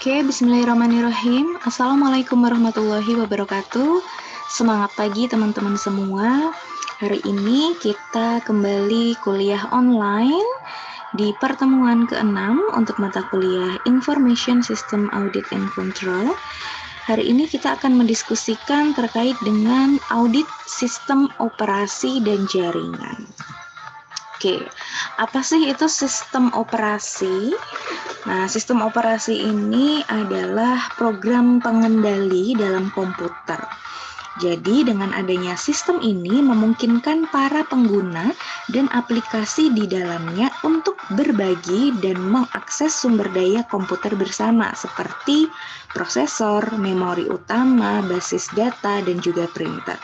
Oke, bismillahirrahmanirrahim. Assalamualaikum warahmatullahi wabarakatuh. Semangat pagi teman-teman semua. Hari ini kita kembali kuliah online di pertemuan ke-6 untuk mata kuliah Information System Audit and Control. Hari ini kita akan mendiskusikan terkait dengan audit sistem operasi dan jaringan. Oke, apa sih itu sistem operasi? Nah, sistem operasi ini adalah program pengendali dalam komputer. Jadi, dengan adanya sistem ini memungkinkan para pengguna dan aplikasi di dalamnya untuk berbagi dan mengakses sumber daya komputer bersama seperti prosesor, memori utama, basis data, dan juga printer.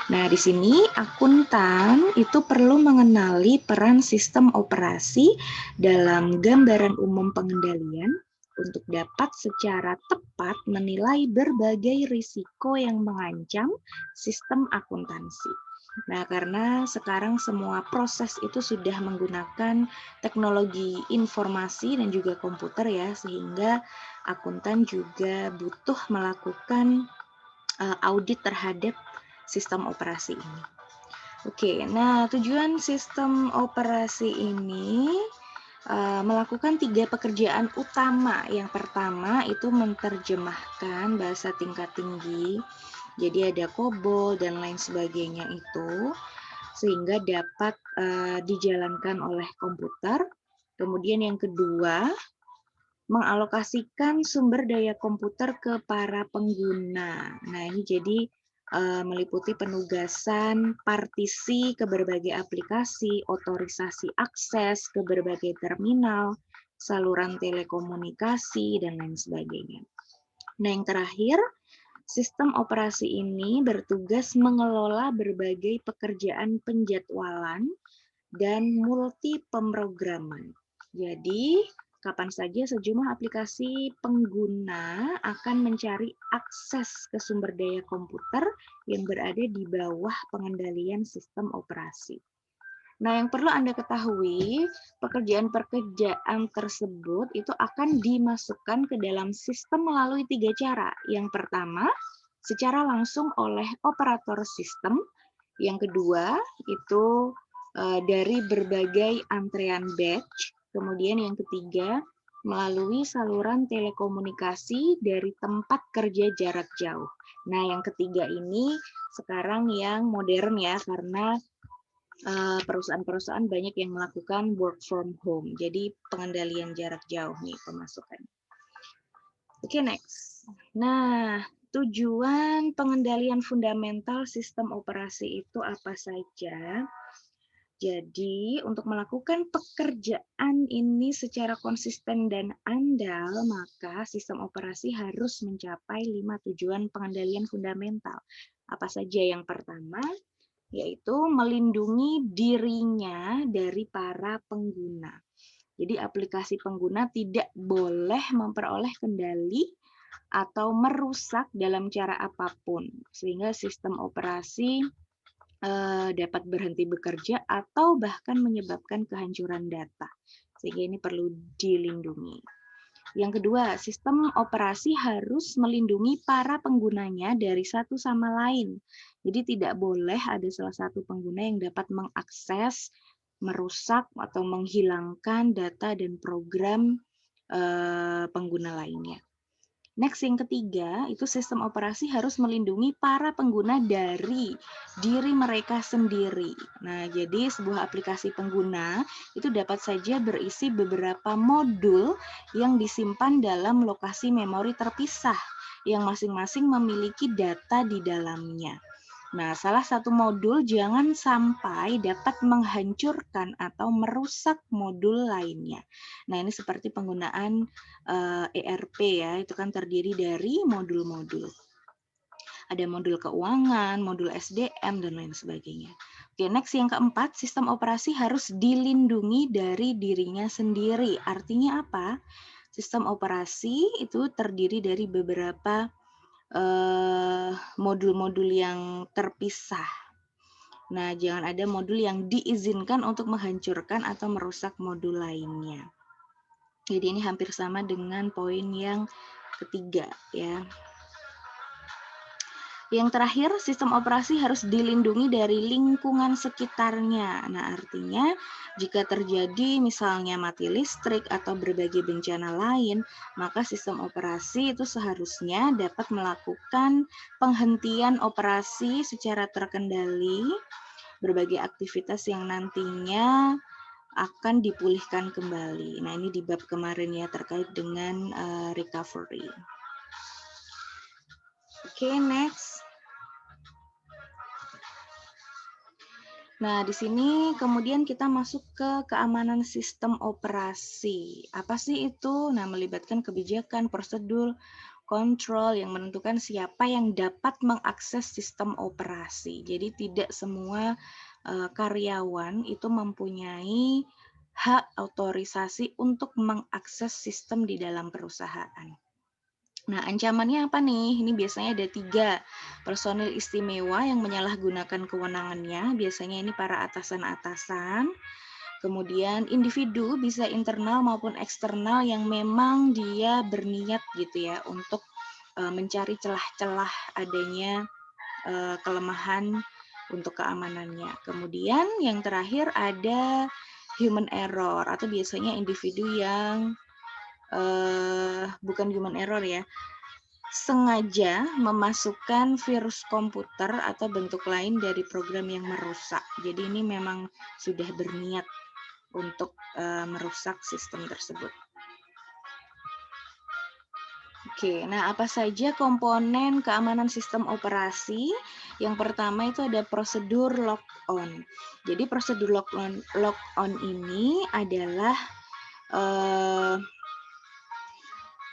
Nah, di sini akuntan itu perlu mengenali peran sistem operasi dalam gambaran umum pengendalian untuk dapat secara tepat menilai berbagai risiko yang mengancam sistem akuntansi. Nah, karena sekarang semua proses itu sudah menggunakan teknologi informasi dan juga komputer ya, sehingga akuntan juga butuh melakukan audit terhadap sistem operasi ini. Oke, nah tujuan sistem operasi ini melakukan 3 pekerjaan utama. Yang pertama itu menerjemahkan bahasa tingkat tinggi, jadi ada COBOL dan lain sebagainya itu, sehingga dapat dijalankan oleh komputer. Kemudian yang kedua, mengalokasikan sumber daya komputer ke para pengguna. Nah, ini jadi meliputi penugasan partisi ke berbagai aplikasi, otorisasi akses ke berbagai terminal, saluran telekomunikasi, dan lain sebagainya. Nah, yang terakhir, sistem operasi ini bertugas mengelola berbagai pekerjaan penjadwalan dan multi pemrograman. Jadi, kapan saja sejumlah aplikasi pengguna akan mencari akses ke sumber daya komputer yang berada di bawah pengendalian sistem operasi. Nah, yang perlu Anda ketahui, pekerjaan-pekerjaan tersebut itu akan dimasukkan ke dalam sistem melalui 3 cara. Yang pertama, secara langsung oleh operator sistem. Yang kedua, itu dari berbagai antrean batch. Kemudian yang ketiga, melalui saluran telekomunikasi dari tempat kerja jarak jauh. Nah, yang ketiga ini sekarang yang modern ya, karena perusahaan-perusahaan banyak yang melakukan work from home. Jadi pengendalian jarak jauh nih pemasukan. Oke, next. Nah, tujuan pengendalian fundamental sistem operasi itu apa saja? Jadi, untuk melakukan pekerjaan ini secara konsisten dan andal, maka sistem operasi harus mencapai 5 tujuan pengendalian fundamental. Apa saja? Yang pertama, yaitu melindungi dirinya dari para pengguna. Jadi, aplikasi pengguna tidak boleh memperoleh kendali atau merusak dalam cara apapun, sehingga sistem operasi dapat berhenti bekerja atau bahkan menyebabkan kehancuran data, sehingga ini perlu dilindungi. Yang kedua, sistem operasi harus melindungi para penggunanya dari satu sama lain. Jadi tidak boleh ada salah satu pengguna yang dapat mengakses, merusak, atau menghilangkan data dan program pengguna lainnya. Next, yang ketiga, itu sistem operasi harus melindungi para pengguna dari diri mereka sendiri. Nah, jadi sebuah aplikasi pengguna itu dapat saja berisi beberapa modul yang disimpan dalam lokasi memori terpisah, yang masing-masing memiliki data di dalamnya. Nah, salah satu modul jangan sampai dapat menghancurkan atau merusak modul lainnya. Nah, ini seperti penggunaan ERP ya, itu kan terdiri dari modul-modul. Ada modul keuangan, modul SDM, dan lain sebagainya. Oke, next yang keempat, sistem operasi harus dilindungi dari dirinya sendiri. Artinya apa? Sistem operasi itu terdiri dari beberapa modul-modul yang terpisah. Nah, jangan ada modul yang diizinkan untuk menghancurkan atau merusak modul lainnya. Jadi ini hampir sama dengan poin yang ketiga ya. Yang terakhir, sistem operasi harus dilindungi dari lingkungan sekitarnya. Nah, artinya jika terjadi misalnya mati listrik atau berbagai bencana lain, maka sistem operasi itu seharusnya dapat melakukan penghentian operasi secara terkendali, berbagai aktivitas yang nantinya akan dipulihkan kembali. Nah, ini di bab kemarin ya terkait dengan recovery. Oke, next. Nah, di sini kemudian kita masuk ke keamanan sistem operasi. Apa sih itu? Nah, melibatkan kebijakan, prosedur, kontrol yang menentukan siapa yang dapat mengakses sistem operasi. Jadi tidak semua karyawan itu mempunyai hak otorisasi untuk mengakses sistem di dalam perusahaan. Nah, ancamannya apa nih? Ini biasanya ada 3. Personil istimewa yang menyalahgunakan kewenangannya, biasanya ini para atasan-atasan. Kemudian individu bisa internal maupun eksternal yang memang dia berniat gitu ya untuk mencari celah-celah adanya kelemahan untuk keamanannya. Kemudian yang terakhir ada human error atau biasanya individu yang bukan human error ya, sengaja memasukkan virus komputer atau bentuk lain dari program yang merusak. Jadi ini memang sudah berniat untuk merusak sistem tersebut. Oke, nah apa saja komponen keamanan sistem operasi? Yang pertama itu ada prosedur lock-on. Jadi prosedur lock-on ini adalah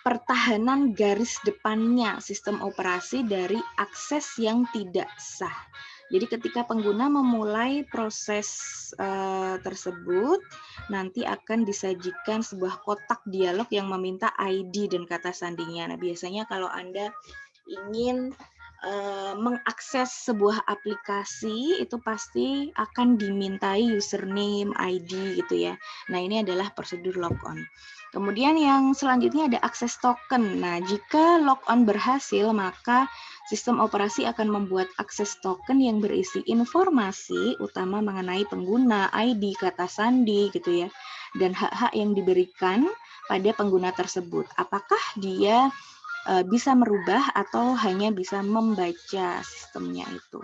pertahanan garis depannya sistem operasi dari akses yang tidak sah. Jadi ketika pengguna memulai proses tersebut, nanti akan disajikan sebuah kotak dialog yang meminta ID dan kata sandinya. Nah, biasanya kalau Anda ingin mengakses sebuah aplikasi, itu pasti akan dimintai username, ID gitu ya. Nah, ini adalah prosedur logon. Kemudian yang selanjutnya ada akses token. Nah, jika logon berhasil, maka sistem operasi akan membuat akses token yang berisi informasi utama mengenai pengguna, ID, kata sandi gitu ya, dan hak-hak yang diberikan pada pengguna tersebut. Apakah dia bisa merubah atau hanya bisa membaca sistemnya itu.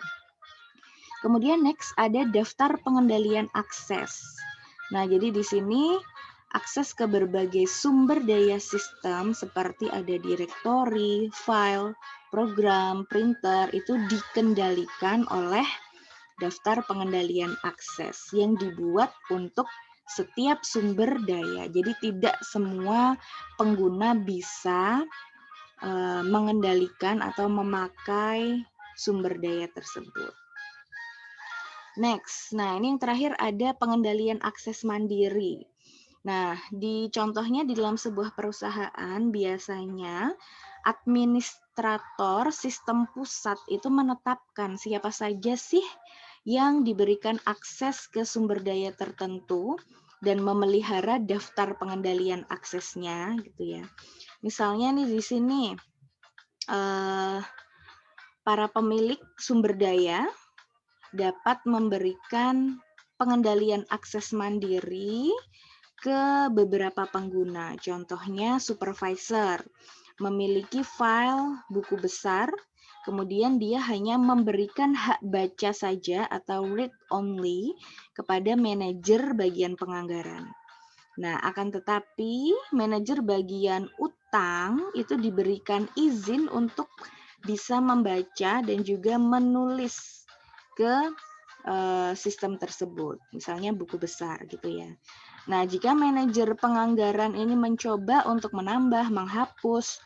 Kemudian next ada daftar pengendalian akses. Nah, jadi di sini akses ke berbagai sumber daya sistem seperti ada direktori, file, program, printer itu dikendalikan oleh daftar pengendalian akses yang dibuat untuk setiap sumber daya. Jadi tidak semua pengguna bisa mengendalikan atau memakai sumber daya tersebut. Next, nah ini yang terakhir ada pengendalian akses mandiri. Nah, di contohnya di dalam sebuah perusahaan biasanya administrator sistem pusat itu menetapkan siapa saja sih yang diberikan akses ke sumber daya tertentu dan memelihara daftar pengendalian aksesnya gitu ya. Misalnya nih di sini para pemilik sumber daya dapat memberikan pengendalian akses mandiri ke beberapa pengguna. Contohnya supervisor memiliki file buku besar, kemudian dia hanya memberikan hak baca saja atau read only kepada manajer bagian penganggaran. Nah, akan tetapi manajer bagian utang itu diberikan izin untuk bisa membaca dan juga menulis ke sistem tersebut, misalnya buku besar gitu ya. Nah, jika manajer penganggaran ini mencoba untuk menambah, menghapus,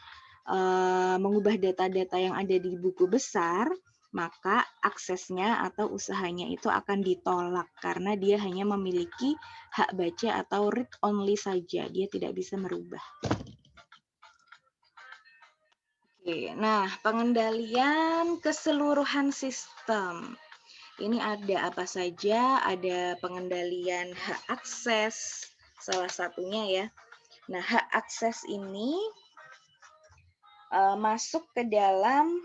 mengubah data-data yang ada di buku besar, maka aksesnya atau usahanya itu akan ditolak karena dia hanya memiliki hak baca atau read only saja, dia tidak bisa merubah. Oke, nah pengendalian keseluruhan sistem. Ini ada apa saja? Ada pengendalian hak akses, salah satunya ya. Nah, hak akses ini masuk ke dalam,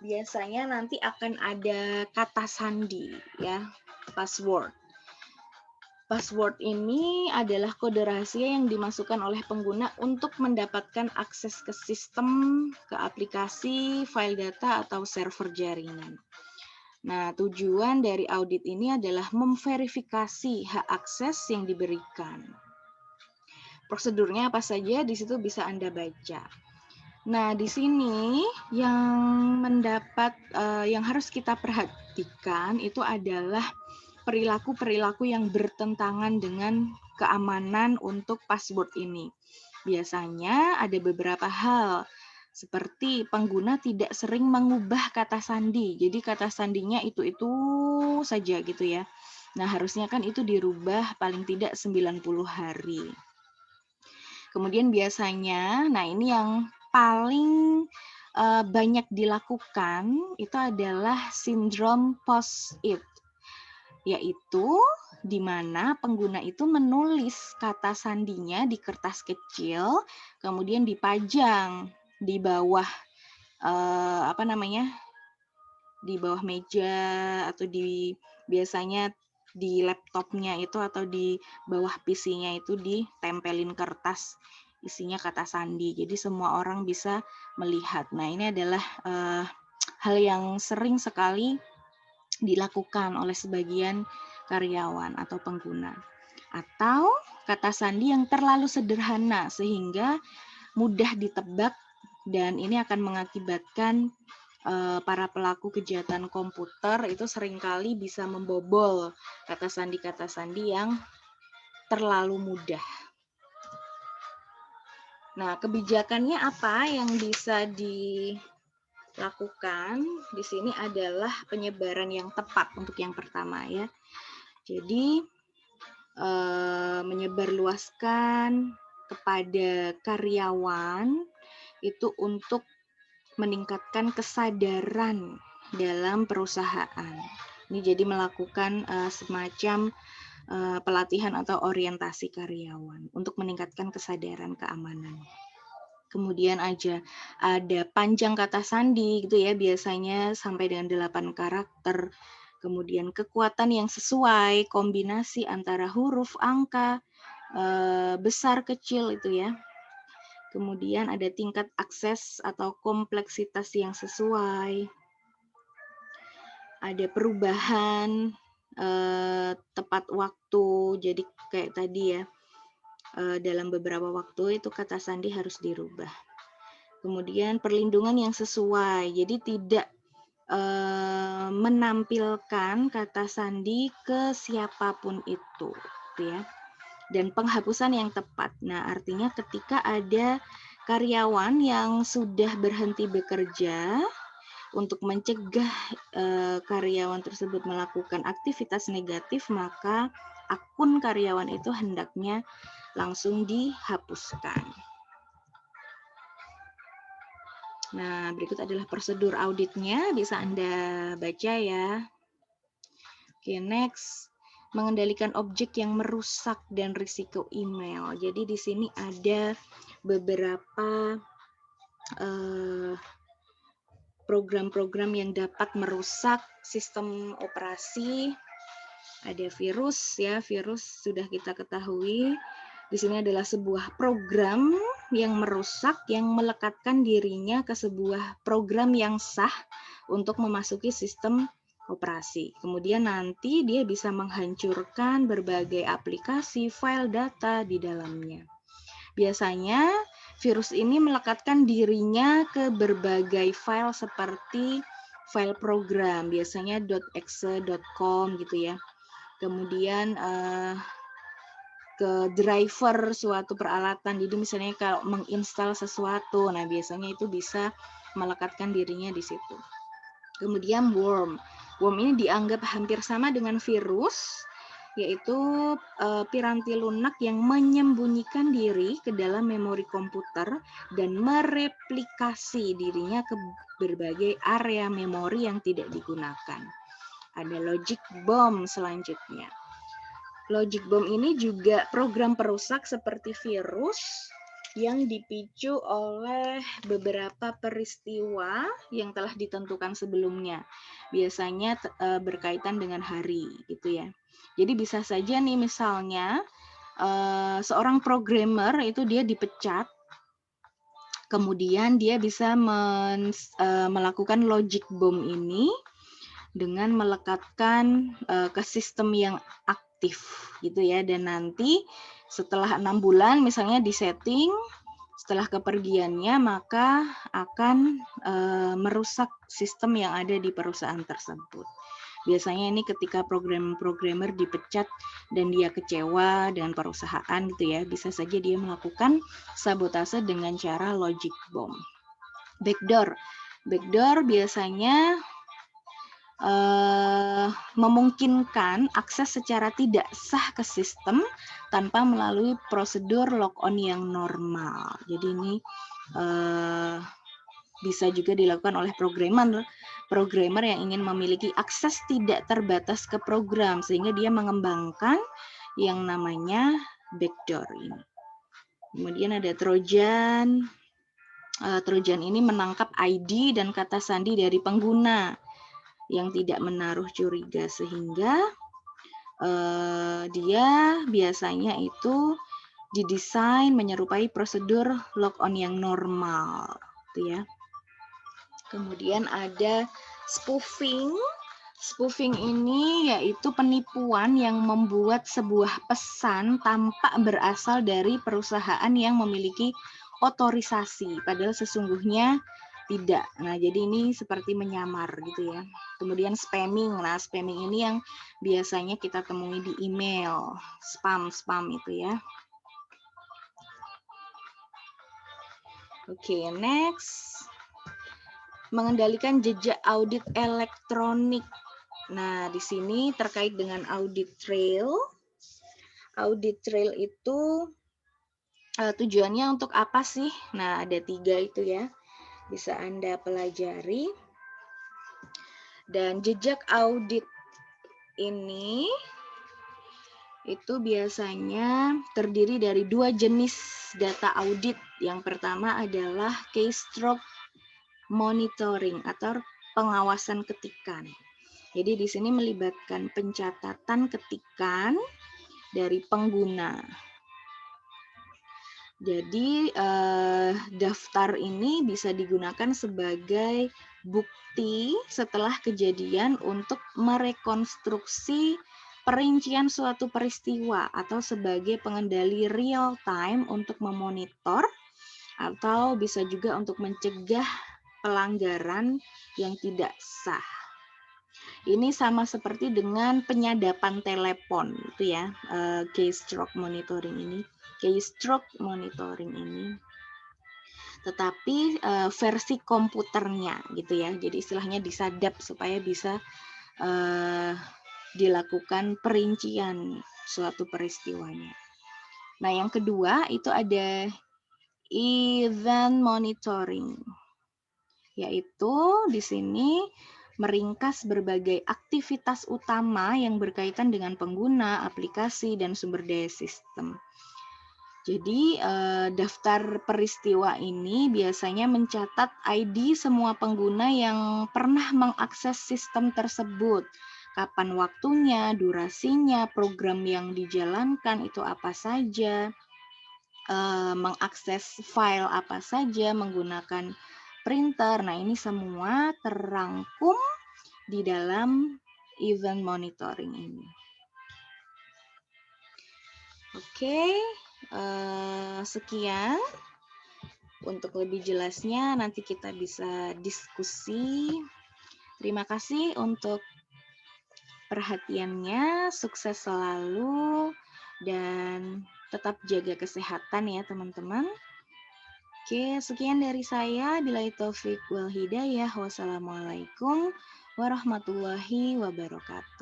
biasanya nanti akan ada kata sandi ya, password. Password ini adalah kode rahasia yang dimasukkan oleh pengguna untuk mendapatkan akses ke sistem, ke aplikasi, file data, atau server jaringan. Nah, tujuan dari audit ini adalah memverifikasi hak akses yang diberikan. Prosedurnya apa saja, di situ bisa Anda baca. Nah, di sini yang yang harus kita perhatikan itu adalah perilaku-perilaku yang bertentangan dengan keamanan untuk password ini. Biasanya ada beberapa hal, seperti pengguna tidak sering mengubah kata sandi. Jadi kata sandinya itu-itu saja gitu ya. Nah, harusnya kan itu dirubah paling tidak 90 hari. Kemudian biasanya, nah ini yang paling banyak dilakukan itu adalah sindrom post-it, yaitu di mana pengguna itu menulis kata sandinya di kertas kecil, kemudian dipajang di bawah di bawah meja atau biasanya di laptopnya itu atau di bawah PC-nya itu ditempelin kertas isinya kata sandi. Jadi semua orang bisa melihat. Nah, ini adalah hal yang sering sekali dilakukan oleh sebagian karyawan atau pengguna. Atau kata sandi yang terlalu sederhana sehingga mudah ditebak dan ini akan mengakibatkan para pelaku kejahatan komputer itu seringkali bisa membobol kata sandi yang terlalu mudah. Nah, kebijakannya apa yang bisa dilakukan di sini adalah penyebaran yang tepat untuk yang pertama ya. Jadi menyebarluaskan kepada karyawan itu untuk meningkatkan kesadaran dalam perusahaan. Ini jadi melakukan semacam pelatihan atau orientasi karyawan untuk meningkatkan kesadaran keamanan. Kemudian ada panjang kata sandi gitu ya, biasanya sampai dengan 8 karakter. Kemudian kekuatan yang sesuai, kombinasi antara huruf, angka, besar, kecil itu ya. Kemudian ada tingkat akses atau kompleksitas yang sesuai. Ada perubahan tepat waktu. Jadi kayak tadi ya, dalam beberapa waktu itu kata sandi harus dirubah. Kemudian perlindungan yang sesuai. Jadi tidak menampilkan kata sandi ke siapapun itu, ya. Dan penghapusan yang tepat. Nah, artinya ketika ada karyawan yang sudah berhenti bekerja untuk mencegah karyawan tersebut melakukan aktivitas negatif, maka akun karyawan itu hendaknya langsung dihapuskan. Nah, berikut adalah prosedur auditnya, bisa Anda baca ya. Oke, next. Mengendalikan objek yang merusak dan risiko email. Jadi di sini ada beberapa program-program yang dapat merusak sistem operasi. Ada virus ya, virus sudah kita ketahui. Di sini adalah sebuah program yang merusak, yang melekatkan dirinya ke sebuah program yang sah untuk memasuki sistem operasi. Kemudian nanti dia bisa menghancurkan berbagai aplikasi, file data di dalamnya. Biasanya virus ini melekatkan dirinya ke berbagai file seperti file program, biasanya .exe, .com gitu ya. Kemudian ke driver suatu peralatan, jadi misalnya kalau menginstal sesuatu, nah biasanya itu bisa melekatkan dirinya di situ. Kemudian worm ini dianggap hampir sama dengan virus, yaitu piranti lunak yang menyembunyikan diri ke dalam memori komputer dan mereplikasi dirinya ke berbagai area memori yang tidak digunakan. Ada logic bomb selanjutnya. Logic bomb ini juga program perusak seperti virus yang dipicu oleh beberapa peristiwa yang telah ditentukan sebelumnya. Biasanya berkaitan dengan hari gitu ya. Jadi bisa saja nih misalnya seorang programmer itu dia dipecat, kemudian dia bisa melakukan logic bomb ini dengan melekatkan ke sistem yang aktif gitu ya, dan nanti setelah 6 bulan misalnya disetting, setelah kepergiannya maka akan merusak sistem yang ada di perusahaan tersebut. Biasanya ini ketika programmer dipecat dan dia kecewa dengan perusahaan gitu ya, bisa saja dia melakukan sabotase dengan cara logic bomb. Backdoor. Backdoor biasanya memungkinkan akses secara tidak sah ke sistem tanpa melalui prosedur logon yang normal. Jadi ini bisa juga dilakukan oleh programmer yang ingin memiliki akses tidak terbatas ke program sehingga dia mengembangkan yang namanya backdoor ini. Kemudian ada Trojan. Trojan ini menangkap ID dan kata sandi dari pengguna yang tidak menaruh curiga sehingga dia biasanya itu didesain menyerupai prosedur logon yang normal, gitu ya. Kemudian ada spoofing. Spoofing ini yaitu penipuan yang membuat sebuah pesan tampak berasal dari perusahaan yang memiliki otorisasi, padahal sesungguhnya tidak. Nah, jadi ini seperti menyamar gitu ya. Kemudian spamming. Nah, spamming ini yang biasanya kita temui di email, spam itu ya. Oke, next. Mengendalikan jejak audit elektronik. Nah, di sini terkait dengan audit trail. Audit trail itu tujuannya untuk apa sih? Nah, ada 3 itu ya. Bisa Anda pelajari. Dan jejak audit ini itu biasanya terdiri dari 2 jenis data audit. Yang pertama adalah keystroke monitoring atau pengawasan ketikan. Jadi di sini melibatkan pencatatan ketikan dari pengguna. Jadi daftar ini bisa digunakan sebagai bukti setelah kejadian untuk merekonstruksi perincian suatu peristiwa atau sebagai pengendali real time untuk memonitor atau bisa juga untuk mencegah pelanggaran yang tidak sah. Ini sama seperti dengan penyadapan telepon itu ya, keystroke monitoring ini. Keystroke monitoring ini. Tetapi versi komputernya gitu ya. Jadi istilahnya disadap supaya bisa dilakukan perincian suatu peristiwanya. Nah, yang kedua itu ada event monitoring. Yaitu di sini meringkas berbagai aktivitas utama yang berkaitan dengan pengguna, aplikasi, dan sumber daya sistem. Jadi, daftar peristiwa ini biasanya mencatat ID semua pengguna yang pernah mengakses sistem tersebut. Kapan waktunya, durasinya, program yang dijalankan itu apa saja, mengakses file apa saja, menggunakan printer. Nah, ini semua terangkum di dalam event monitoring ini. Oke, sekian. Untuk lebih jelasnya nanti kita bisa diskusi. Terima kasih untuk perhatiannya, sukses selalu, dan tetap jaga kesehatan ya teman-teman. Oke, sekian dari saya. Billahi taufik wal hidayah. Wassalamualaikum warahmatullahi wabarakatuh.